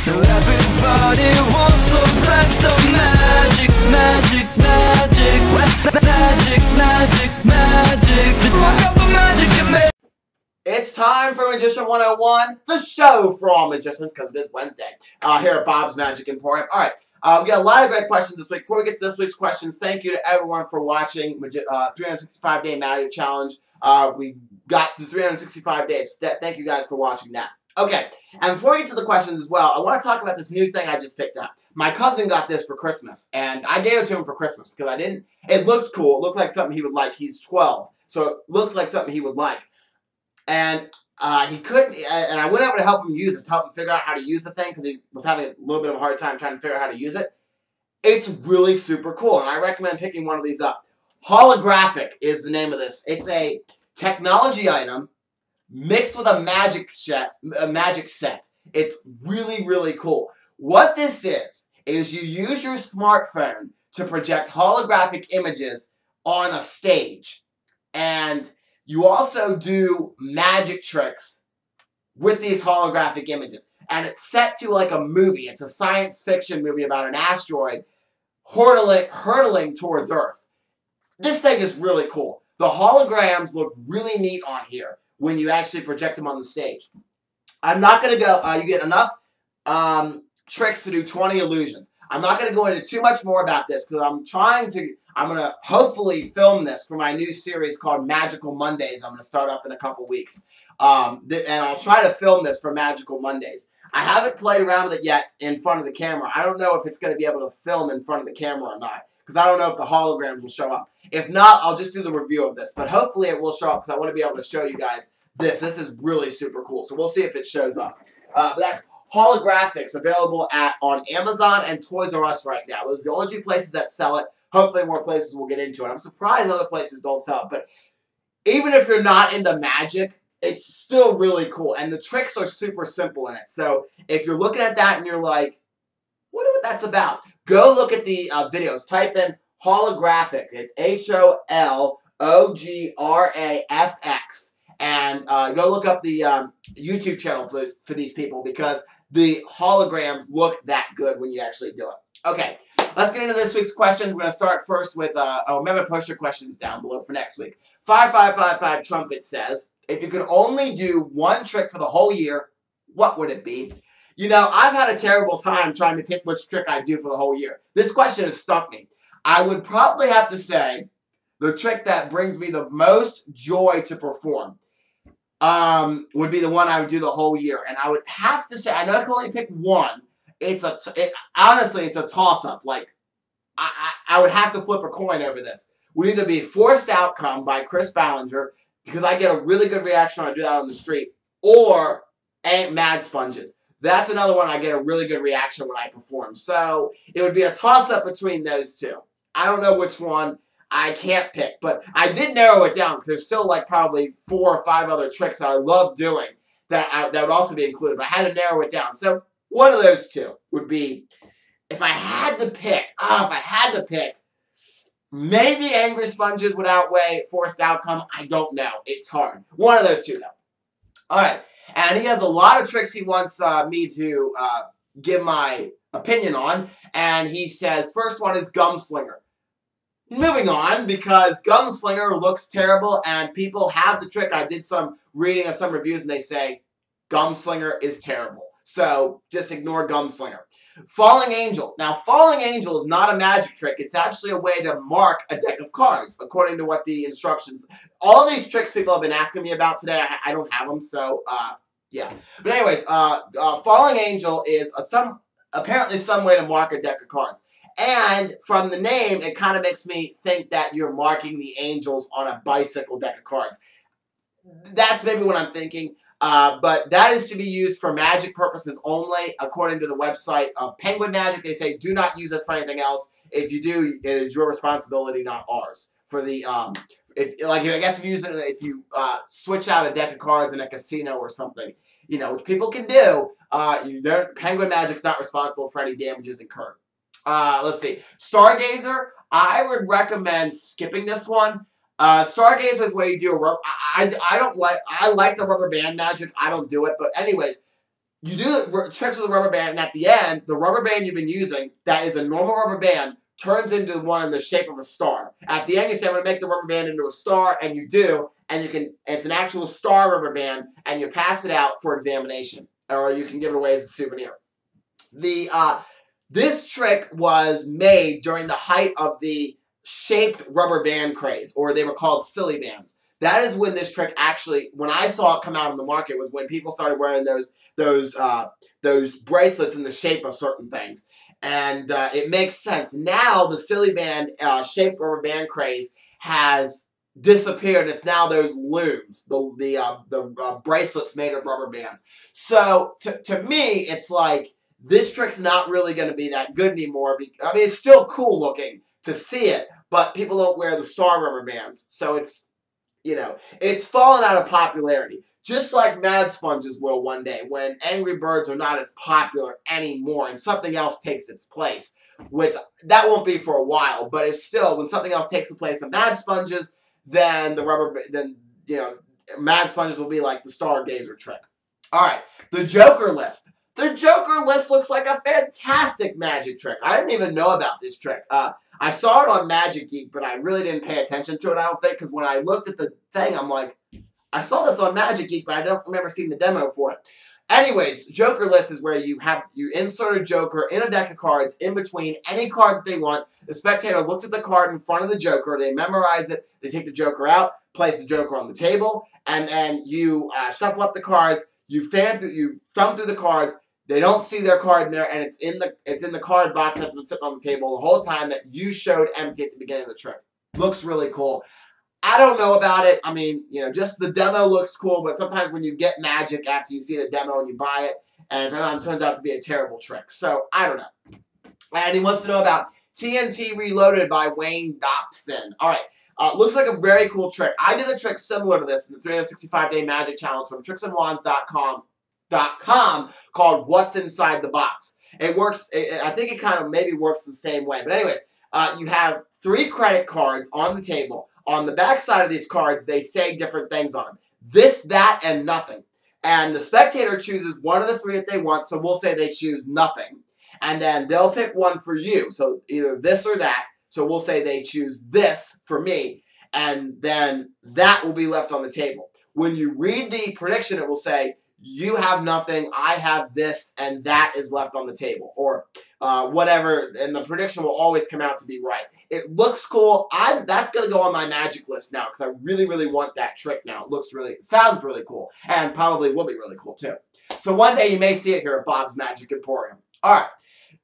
Everybody wants some blast of magic, magic, magic, magic, magic, magic. Look up the magic in me. It's time for Magician 101, the show for all magicians, because it is Wednesday, here at Bob's Magic Emporium. All right, we got a lot of great questions this week. Before we get to this week's questions, thank you to everyone for watching 365 Day Magic Challenge. We got the 365 days. Thank you guys for watching that. Okay, and before we get to the questions as well, I want to talk about this new thing I just picked up. My cousin got this for Christmas, and I gave it to him for Christmas because it looked cool. It looked like something he would like. He's 12, so it looks like something he would like. And he couldn't, and I went over to help him use it, to help him figure out how to use the thing, because he was having a little bit of a hard time trying to figure out how to use it. It's really super cool, and I recommend picking one of these up. Holographic is the name of this. It's a technology item mixed with a magic set. It's really, really cool. What this is you use your smartphone to project holographic images on a stage. And you also do magic tricks with these holographic images. And it's set to like a movie. It's a science fiction movie about an asteroid hurtling towards Earth. This thing is really cool. The holograms look really neat on here when you actually project them on the stage. I'm not going to go, you get enough tricks to do 20 illusions. I'm not going to go into too much more about this because I'm going to hopefully film this for my new series called Magical Mondays. I'm going to start up in a couple weeks. And I'll try to film this for Magical Mondays. I haven't played around with it yet in front of the camera. I don't know if it's going to be able to film in front of the camera or not, because I don't know if the holograms will show up. If not, I'll just do the review of this. But hopefully it will show up, because I want to be able to show you guys this. This is really super cool. So we'll see if it shows up. But that's Holographics, available on Amazon and Toys R Us right now. Those are the only two places that sell it. Hopefully more places will get into it. I'm surprised other places don't sell it. But even if you're not into magic, it's still really cool. And the tricks are super simple in it. So if you're looking at that and you're like, wonder what that's about, go look at the videos. Type in Holographic. It's HOLOGRAFX. And go look up the YouTube channel for these people, because the holograms look that good when you actually do it. Okay, let's get into this week's questions. We're going to start first with, remember to post your questions down below for next week. 5555 Trumpet says, if you could only do one trick for the whole year, what would it be? You know, I've had a terrible time trying to pick which trick I'd do for the whole year. This question has stumped me. I would probably have to say the trick that brings me the most joy to perform would be the one I would do the whole year. And I would have to say, I know I can only pick one. Honestly, it's a toss-up. Like, I would have to flip a coin over this. Would either be Forced Outcome by Chris Ballinger, because I get a really good reaction when I do that on the street, or Mad Sponges. That's another one I get a really good reaction when I perform. So it would be a toss-up between those two. I don't know which one. I can't pick, but I did narrow it down because there's still like probably 4 or 5 other tricks that I love doing that would also be included, but I had to narrow it down. So one of those two would be, if I had to pick, maybe Angry Sponges would outweigh Forced Outcome. I don't know. It's hard. One of those two, though. All right. And he has a lot of tricks he wants me to give my opinion on. And he says, first one is Gumslinger. Moving on, because Gumslinger looks terrible and people have the trick. I did some reading of some reviews and they say Gumslinger is terrible. So just ignore Gumslinger. Falling Angel. Now, Falling Angel is not a magic trick. It's actually a way to mark a deck of cards, according to what the instructions. All of these tricks people have been asking me about today, I don't have them, so yeah. But anyways, Falling Angel is apparently some way to mark a deck of cards. And from the name, it kind of makes me think that you're marking the angels on a bicycle deck of cards. That's maybe what I'm thinking. But that is to be used for magic purposes only. According to the website of Penguin Magic, they say do not use this for anything else. If you do, it is your responsibility, not ours. For the I guess if you switch out a deck of cards in a casino or something, you know, which people can do, Penguin Magic's not responsible for any damages incurred. Let's see. Stargazer, I would recommend skipping this one. Stargazer is where you do a rubber. I like the rubber band magic. I don't do it, but anyways, you do tricks with a rubber band, and at the end, the rubber band you've been using, that is a normal rubber band, turns into one in the shape of a star. At the end, you say, I'm going to make the rubber band into a star, and you do, and it's an actual star rubber band, and you pass it out for examination, or you can give it away as a souvenir. This trick was made during the height of the shaped rubber band craze, or they were called silly bands. That is when this trick actually, when I saw it come out on the market, was when people started wearing those bracelets in the shape of certain things. And it makes sense. Now the silly band shaped rubber band craze has disappeared. It's now those looms, the bracelets made of rubber bands. So to me, it's like this trick's not really going to be that good anymore. I mean, it's still cool looking to see it, but people don't wear the star rubber bands. So it's, you know, it's fallen out of popularity. Just like Mad Sponges will one day when Angry Birds are not as popular anymore and something else takes its place. Which, that won't be for a while, but it's still, when something else takes the place of Mad Sponges, then Mad Sponges will be like the Stargazer trick. Alright, the Joker list. The Joker list looks like a fantastic magic trick. I didn't even know about this trick. I saw it on Magic Geek, but I really didn't pay attention to it, I don't think, because when I looked at the thing, I'm like, I saw this on Magic Geek, but I don't remember seeing the demo for it. Anyways, Joker list is where you insert a Joker in a deck of cards in between any card that they want. The spectator looks at the card in front of the Joker, they memorize it, they take the Joker out, place the Joker on the table, and then you shuffle up the cards, you thumb through the cards. They don't see their card in there, and it's in the card box that's been sitting on the table the whole time that you showed empty at the beginning of the trick. Looks really cool. I don't know about it. I mean, you know, just the demo looks cool, but sometimes when you get magic after you see the demo and you buy it, and it turns out to be a terrible trick. So, I don't know. And he wants to know about TNT Reloaded by Wayne Dobson. All right. Looks like a very cool trick. I did a trick similar to this in the 365-day magic challenge from tricksandwands.com called What's Inside the Box. It works, I think it kind of maybe works the same way. But anyways, you have 3 credit cards on the table. On the back side of these cards, they say different things on them. This, that, and nothing. And the spectator chooses one of the 3 that they want, so we'll say they choose nothing. And then they'll pick one for you, so either this or that. So we'll say they choose this for me, and then that will be left on the table. When you read the prediction, it will say, you have nothing, I have this, and that is left on the table. Or whatever, and the prediction will always come out to be right. It looks cool. That's going to go on my magic list now, because I really, really want that trick now. It sounds really cool, and probably will be really cool, too. So one day you may see it here at Bob's Magic Emporium. Alright,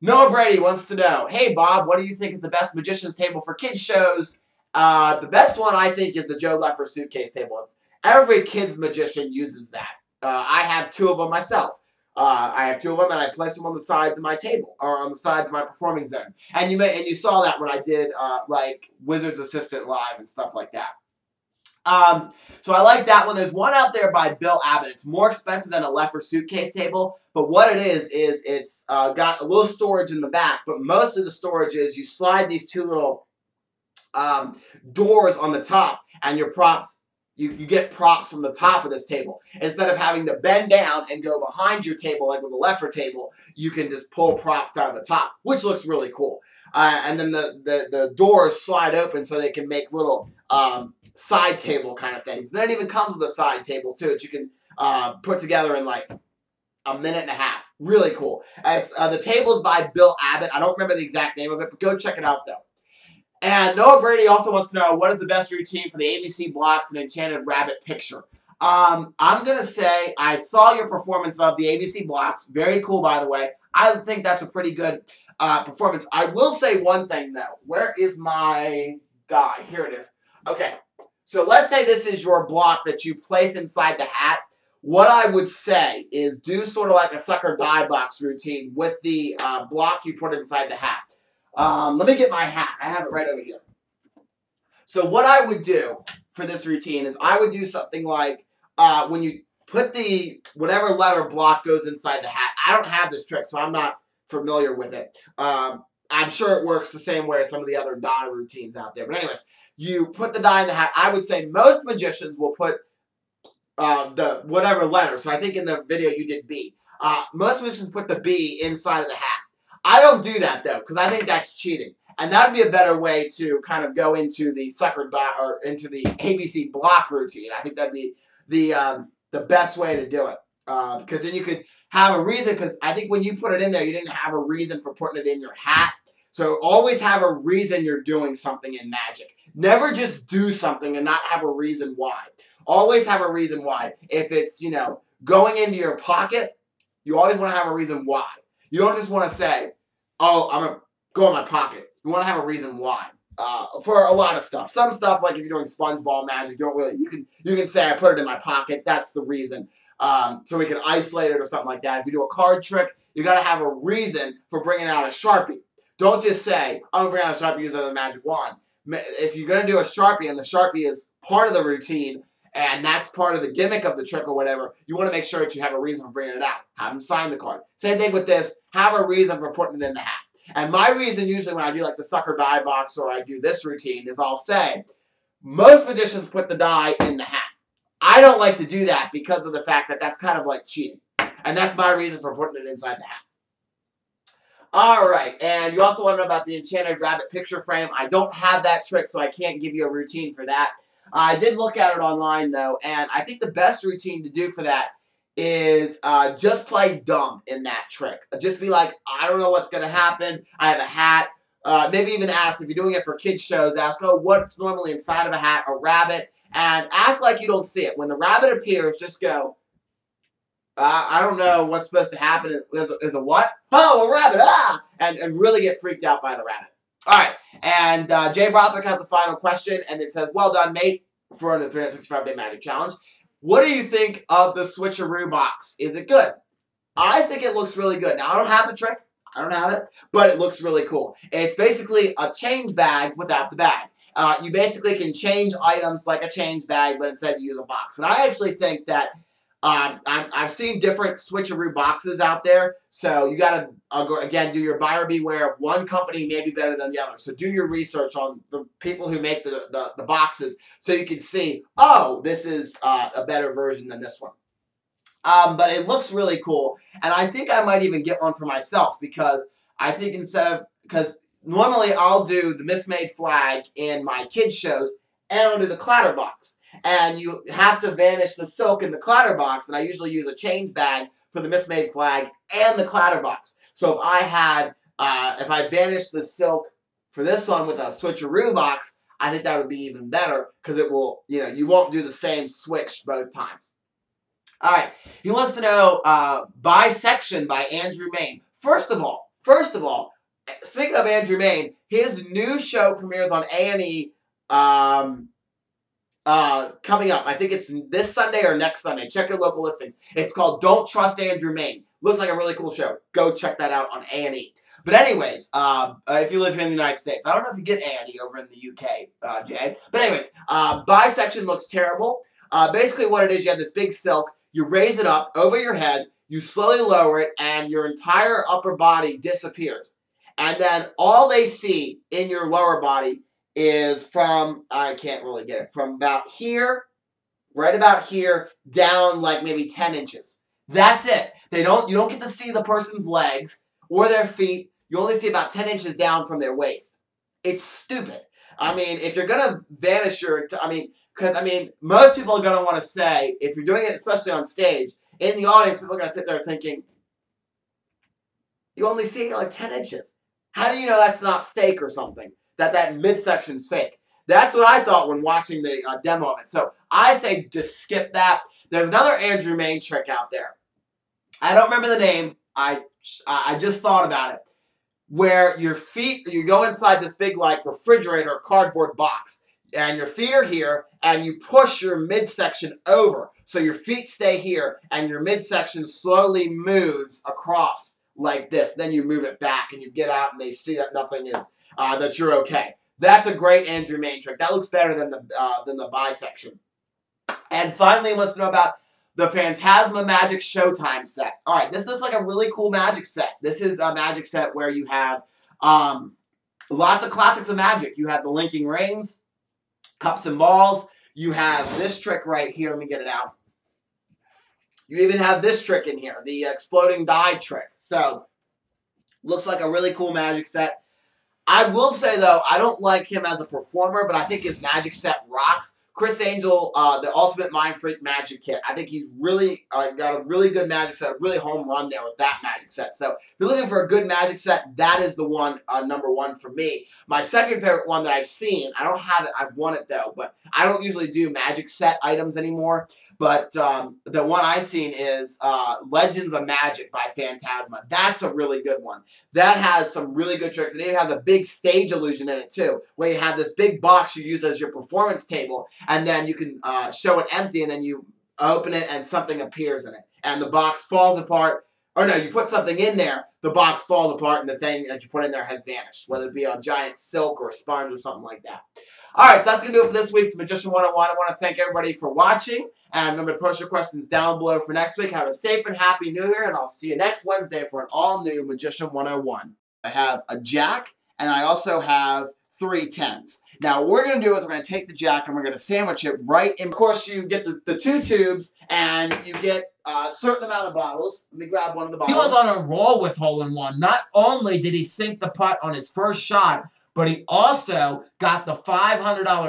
Noah Brady wants to know, hey Bob, what do you think is the best magician's table for kids shows? The best one, I think, is the Joe Leffer suitcase table. Every kid's magician uses that. I have 2 of them myself. I have 2 of them, and I place them on the sides of my table, or on the sides of my performing zone. And you saw that when I did like Wizard's Assistant Live and stuff like that. So I like that one. There's one out there by Bill Abbott. It's more expensive than a Leffer suitcase table, but what it is it's got a little storage in the back. But most of the storage is you slide these 2 little doors on the top, and your props. You get props from the top of this table. Instead of having to bend down and go behind your table like with a Leffer table, you can just pull props out of the top, which looks really cool. And then the doors slide open so they can make little side table kind of things. And then it even comes with a side table too that you can put together in like a minute and a half. Really cool. The table is by Bill Abbott. I don't remember the exact name of it, but go check it out though. And Noah Brady also wants to know, what is the best routine for the ABC blocks and Enchanted Rabbit picture? I'm going to say, I saw your performance of the ABC blocks. Very cool, by the way. I think that's a pretty good performance. I will say one thing, though. Where is my die? Here it is. Okay. So let's say this is your block that you place inside the hat. What I would say is do sort of like a sucker die box routine with the block you put inside the hat. Let me get my hat. I have it right over here. So what I would do for this routine is I would do something like when you put the whatever letter block goes inside the hat. I don't have this trick, so I'm not familiar with it. I'm sure it works the same way as some of the other die routines out there. But anyways, you put the die in the hat. I would say most magicians will put the whatever letter. So I think in the video you did B. Most magicians put the B inside of the hat. I don't do that though, because I think that's cheating. And that would be a better way to kind of go into the sucker dot or into the ABC block routine. I think that'd be the best way to do it. Because then you could have a reason, because I think when you put it in there, you didn't have a reason for putting it in your hat. So always have a reason you're doing something in magic. Never just do something and not have a reason why. Always have a reason why. If it's, you know, going into your pocket, you always want to have a reason why. You don't just want to say, oh, I'm going to go in my pocket. You want to have a reason why. For a lot of stuff. Some stuff, like if you're doing SpongeBob magic, you don't really, you can say I put it in my pocket. That's the reason. So we can isolate it or something like that. If you do a card trick, you got to have a reason for bringing out a Sharpie. Don't just say, I'm going to bring out a Sharpie using the magic wand. If you're going to do a Sharpie and the Sharpie is part of the routine and that's part of the gimmick of the trick or whatever, you want to make sure that you have a reason for bringing it out. Have them sign the card. Same thing with this. Have a reason for putting it in the hat. And my reason usually when I do like the sucker die box or I do this routine is I'll say, most magicians put the die in the hat. I don't like to do that because of the fact that that's kind of like cheating. And that's my reason for putting it inside the hat. Alright, and you also want to know about the Enchanted Rabbit picture frame. I don't have that trick, so I can't give you a routine for that. I did look at it online, though, and I think the best routine to do for that is just play dumb in that trick. Just be like, I don't know what's going to happen. I have a hat. Maybe even ask, if you're doing it for kids shows, ask, oh, what's normally inside of a hat? A rabbit. And act like you don't see it. When the rabbit appears, just go, I don't know what's supposed to happen. Is a what? Oh, a rabbit. Ah! And really get freaked out by the rabbit. All right. And Jay Brothwick has the final question. And it says, well done, mate, for the 365-day magic challenge. What do you think of the switcheroo box? Is it good? I think it looks really good. Now, I don't have the trick. I don't have it. But it looks really cool. It's basically a change bag without the bag. You basically can change items like a change bag, but instead you use a box. And I actually think that I've seen different switcheroo boxes out there, so you got to, again, do your buyer beware. One company may be better than the other, so do your research on the people who make the boxes so you can see, oh, this is a better version than this one. But it looks really cool, and I think I might even get one for myself because I think because normally I'll do the Mismade flag in my kids' shows, and I'll do the clatter box. And you have to vanish the silk in the clatter box, and I usually use a change bag for the Mismade flag and the clatter box. So if I had, if I vanished the silk for this one with a switcheroo box, I think that would be even better because it will, you know, you won't do the same switch both times. All right, he wants to know Bisection by Andrew Mayne. First of all, speaking of Andrew Mayne, his new show premieres on A&E. Coming up. I think it's this Sunday or next Sunday. Check your local listings. It's called Don't Trust Andrew Mayne. Looks like a really cool show. Go check that out on A&E. But anyways, if you live here in the United States, I don't know if you get A&E over in the UK, Jay. But anyways, Bisection looks terrible. Basically what it is, you have this big silk. You raise it up over your head. You slowly lower it, and your entire upper body disappears. And then all they see in your lower body is from, I can't really get it, from about here, right about here, down like maybe 10 inches. That's it. You don't get to see the person's legs or their feet. You only see about 10 inches down from their waist. It's stupid. I mean, if you're going to vanish because most people are going to want to say, if you're doing it especially on stage, in the audience, people are going to sit there thinking, you only see like 10 inches. How do you know that's not fake or something? That midsection's fake. That's what I thought when watching the demo of it. So I say just skip that. There's another Andrew Mayne trick out there. I don't remember the name. I just thought about it. Where your feet, you go inside this big like refrigerator or cardboard box, and your feet are here, and you push your midsection over. So your feet stay here, and your midsection slowly moves across like this. Then you move it back, and you get out, and they see that nothing is, that you're okay. That's a great Andrew Mayne trick. That looks better than the Bisection. And finally, he wants to know about the Phantasma Magic Showtime set. All right, this looks like a really cool magic set. This is a magic set where you have lots of classics of magic. You have the linking rings, cups and balls. You have this trick right here. Let me get it out. You even have this trick in here, the exploding die trick. So, looks like a really cool magic set. I will say, though, I don't like him as a performer, but I think his magic set rocks. Criss Angel, the Ultimate Mind Freak Magic Kit. I think he's really got a really good magic set, a really home run there with that magic set. So if you're looking for a good magic set, that is the one, number one for me. My second favorite one that I've seen, I don't have it, I want it though, but I don't usually do magic set items anymore. But the one I've seen is Legends of Magic by Phantasma. That's a really good one. That has some really good tricks. And it has a big stage illusion in it too, where you have this big box you use as your performance table, and then you can show it empty, and then you open it and something appears in it. And the box falls apart. Or no, you put something in there, the box falls apart, and the thing that you put in there has vanished, whether it be a giant silk or a sponge or something like that. Alright, so that's going to do it for this week's Magician 101. I want to thank everybody for watching. And remember to post your questions down below for next week. Have a safe and happy New Year, and I'll see you next Wednesday for an all-new Magician 101. I have a jack, and I also have 3 10s. Now, what we're going to do is we're going to take the jack, and we're going to sandwich it right in. Of course, you get the 2 tubes, and you get a certain amount of bottles. Let me grab one of the bottles. He was on a roll with hole-in-one. Not only did he sink the putt on his first shot, but he also got the $500